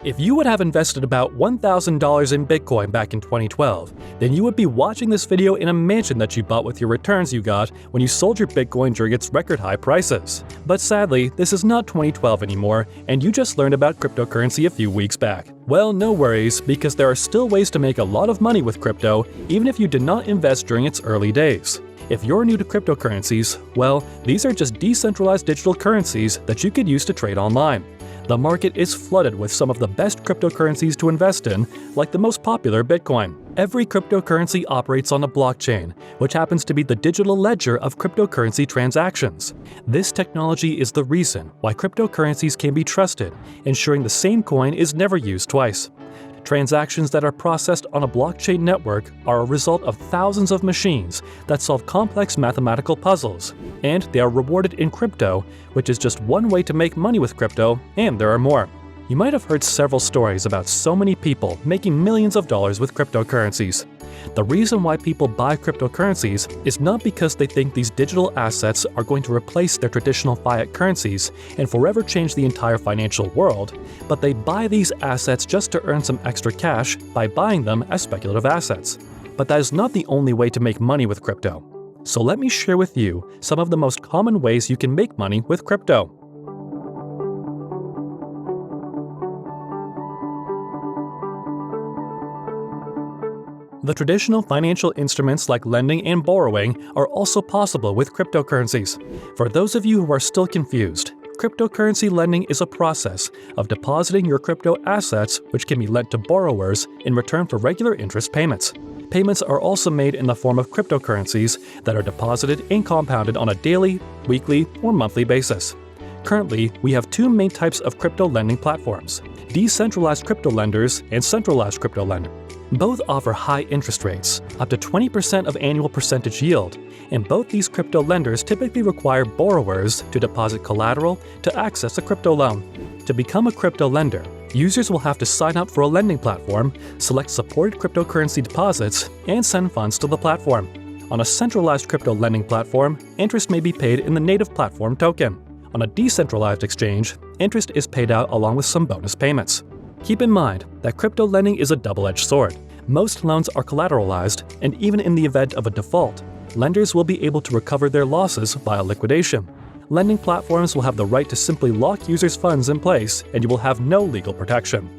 If you would have invested about $1,000 in Bitcoin back in 2012, then you would be watching this video in a mansion that you bought with your returns you got when you sold your Bitcoin during its record high prices. But sadly, this is not 2012 anymore, and you just learned about cryptocurrency a few weeks back. Well, no worries, because there are still ways to make a lot of money with crypto, even if you did not invest during its early days. If you're new to cryptocurrencies, well, these are just decentralized digital currencies that you could use to trade online. The market is flooded with some of the best cryptocurrencies to invest in, like the most popular Bitcoin. Every cryptocurrency operates on a blockchain, which happens to be the digital ledger of cryptocurrency transactions. This technology is the reason why cryptocurrencies can be trusted, ensuring the same coin is never used twice. Transactions that are processed on a blockchain network are a result of thousands of machines that solve complex mathematical puzzles, and they are rewarded in crypto, which is just one way to make money with crypto, and there are more. You might have heard several stories about so many people making millions of dollars with cryptocurrencies. The reason why people buy cryptocurrencies is not because they think these digital assets are going to replace their traditional fiat currencies and forever change the entire financial world, but they buy these assets just to earn some extra cash by buying them as speculative assets. But that is not the only way to make money with crypto. So let me share with you some of the most common ways you can make money with crypto. The traditional financial instruments like lending and borrowing are also possible with cryptocurrencies. For those of you who are still confused, cryptocurrency lending is a process of depositing your crypto assets which can be lent to borrowers in return for regular interest payments. Payments are also made in the form of cryptocurrencies that are deposited and compounded on a daily, weekly, or monthly basis. Currently, we have two main types of crypto lending platforms: decentralized crypto lenders and centralized crypto lenders. Both offer high interest rates, up to 20% of annual percentage yield, and both these crypto lenders typically require borrowers to deposit collateral to access a crypto loan. To become a crypto lender, users will have to sign up for a lending platform, select supported cryptocurrency deposits, and send funds to the platform. On a centralized crypto lending platform, interest may be paid in the native platform token. On a decentralized exchange, interest is paid out along with some bonus payments. Keep in mind that crypto lending is a double-edged sword. Most loans are collateralized, and even in the event of a default, lenders will be able to recover their losses via liquidation. Lending platforms will have the right to simply lock users' funds in place, and you will have no legal protection.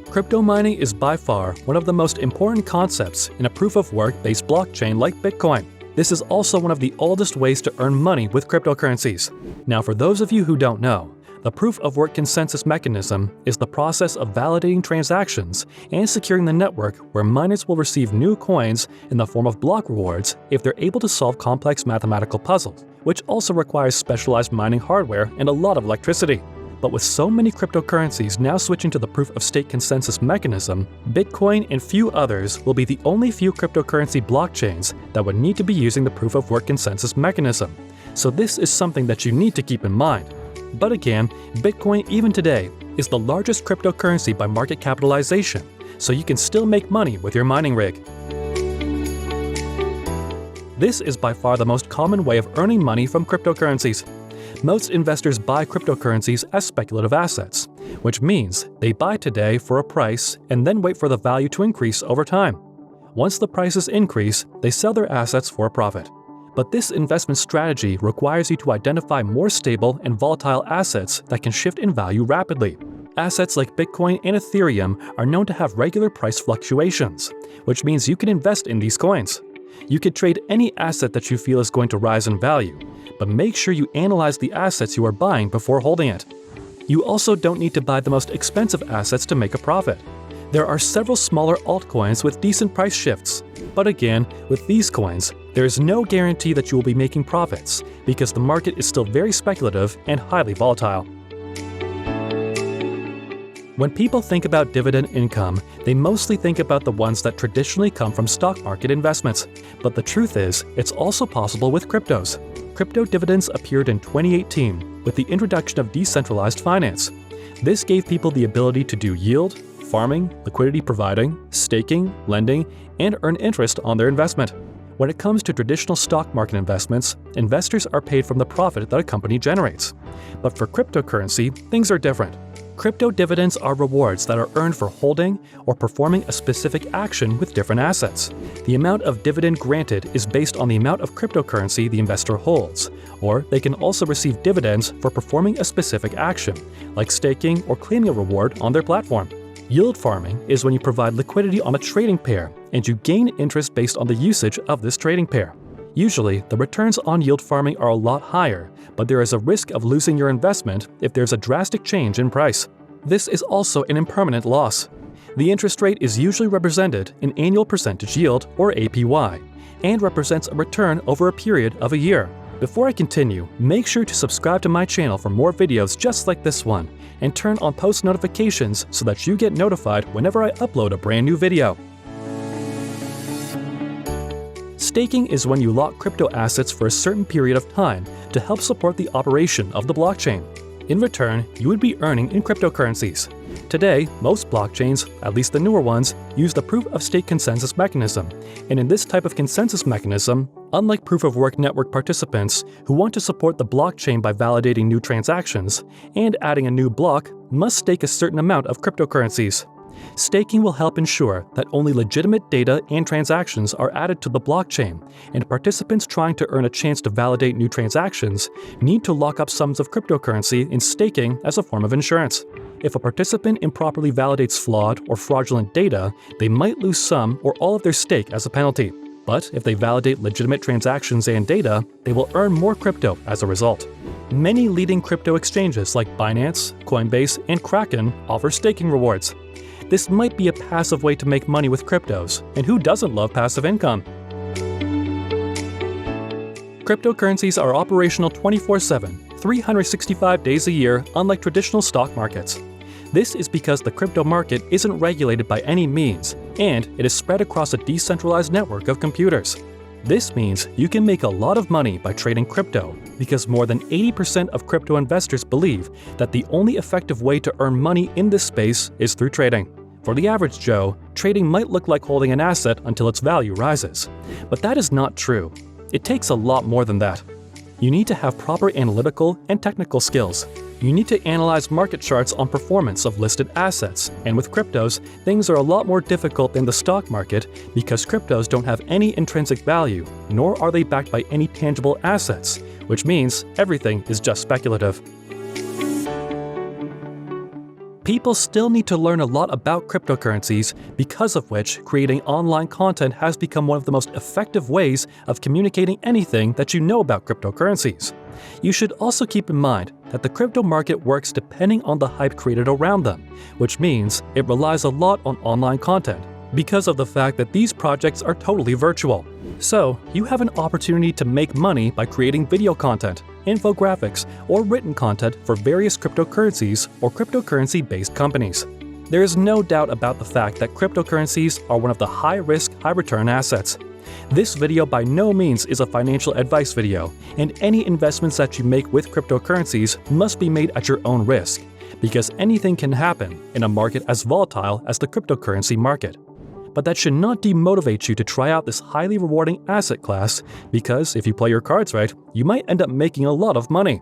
Crypto mining is by far one of the most important concepts in a proof-of-work-based blockchain like Bitcoin. This is also one of the oldest ways to earn money with cryptocurrencies. Now, for those of you who don't know, the proof-of-work consensus mechanism is the process of validating transactions and securing the network where miners will receive new coins in the form of block rewards if they're able to solve complex mathematical puzzles, which also requires specialized mining hardware and a lot of electricity. But with so many cryptocurrencies now switching to the proof-of-stake consensus mechanism, Bitcoin and few others will be the only few cryptocurrency blockchains that would need to be using the proof-of-work consensus mechanism. So this is something that you need to keep in mind. But again, Bitcoin even today is the largest cryptocurrency by market capitalization, so you can still make money with your mining rig. This is by far the most common way of earning money from cryptocurrencies. Most investors buy cryptocurrencies as speculative assets, which means they buy today for a price and then wait for the value to increase over time. Once the prices increase, they sell their assets for a profit. But this investment strategy requires you to identify more stable and volatile assets that can shift in value rapidly. Assets like Bitcoin and Ethereum are known to have regular price fluctuations, which means you can invest in these coins. You could trade any asset that you feel is going to rise in value, but make sure you analyze the assets you are buying before holding it. You also don't need to buy the most expensive assets to make a profit. There are several smaller altcoins with decent price shifts, but again, with these coins, there is no guarantee that you will be making profits because the market is still very speculative and highly volatile. When people think about dividend income, they mostly think about the ones that traditionally come from stock market investments. But the truth is, it's also possible with cryptos. Crypto dividends appeared in 2018 with the introduction of decentralized finance. This gave people the ability to do yield, farming, liquidity providing, staking, lending, and earn interest on their investment. When it comes to traditional stock market investments, investors are paid from the profit that a company generates. But for cryptocurrency, things are different. Crypto dividends are rewards that are earned for holding or performing a specific action with different assets. The amount of dividend granted is based on the amount of cryptocurrency the investor holds, or they can also receive dividends for performing a specific action, like staking or claiming a reward on their platform. Yield farming is when you provide liquidity on a trading pair, and you gain interest based on the usage of this trading pair. Usually, the returns on yield farming are a lot higher, but there is a risk of losing your investment if there's a drastic change in price. This is also an impermanent loss. The interest rate is usually represented in annual percentage yield, or APY, and represents a return over a period of a year. Before I continue, make sure to subscribe to my channel for more videos just like this one, and turn on post notifications so that you get notified whenever I upload a brand new video. Staking is when you lock crypto assets for a certain period of time to help support the operation of the blockchain. In return, you would be earning in cryptocurrencies. Today, most blockchains, at least the newer ones, use the proof-of-stake consensus mechanism, and in this type of consensus mechanism, unlike proof-of-work network participants who want to support the blockchain by validating new transactions and adding a new block, must stake a certain amount of cryptocurrencies. Staking will help ensure that only legitimate data and transactions are added to the blockchain, and participants trying to earn a chance to validate new transactions need to lock up sums of cryptocurrency in staking as a form of insurance. If a participant improperly validates flawed or fraudulent data, they might lose some or all of their stake as a penalty. But if they validate legitimate transactions and data, they will earn more crypto as a result. Many leading crypto exchanges like Binance, Coinbase, and Kraken offer staking rewards. This might be a passive way to make money with cryptos, and who doesn't love passive income? Cryptocurrencies are operational 24/7, 365 days a year, unlike traditional stock markets. This is because the crypto market isn't regulated by any means, and it is spread across a decentralized network of computers. This means you can make a lot of money by trading crypto, because more than 80% of crypto investors believe that the only effective way to earn money in this space is through trading. For the average Joe, trading might look like holding an asset until its value rises. But that is not true. It takes a lot more than that. You need to have proper analytical and technical skills. You need to analyze market charts on performance of listed assets, and with cryptos, things are a lot more difficult than the stock market because cryptos don't have any intrinsic value, nor are they backed by any tangible assets, which means everything is just speculative. People still need to learn a lot about cryptocurrencies, because of which creating online content has become one of the most effective ways of communicating anything that you know about cryptocurrencies. You should also keep in mind that the crypto market works depending on the hype created around them, which means it relies a lot on online content, because of the fact that these projects are totally virtual. So, you have an opportunity to make money by creating video content, infographics, or written content for various cryptocurrencies or cryptocurrency-based companies. There is no doubt about the fact that cryptocurrencies are one of the high-risk, high-return assets. This video by no means is a financial advice video, and any investments that you make with cryptocurrencies must be made at your own risk, because anything can happen in a market as volatile as the cryptocurrency market. But that should not demotivate you to try out this highly rewarding asset class, because if you play your cards right, you might end up making a lot of money.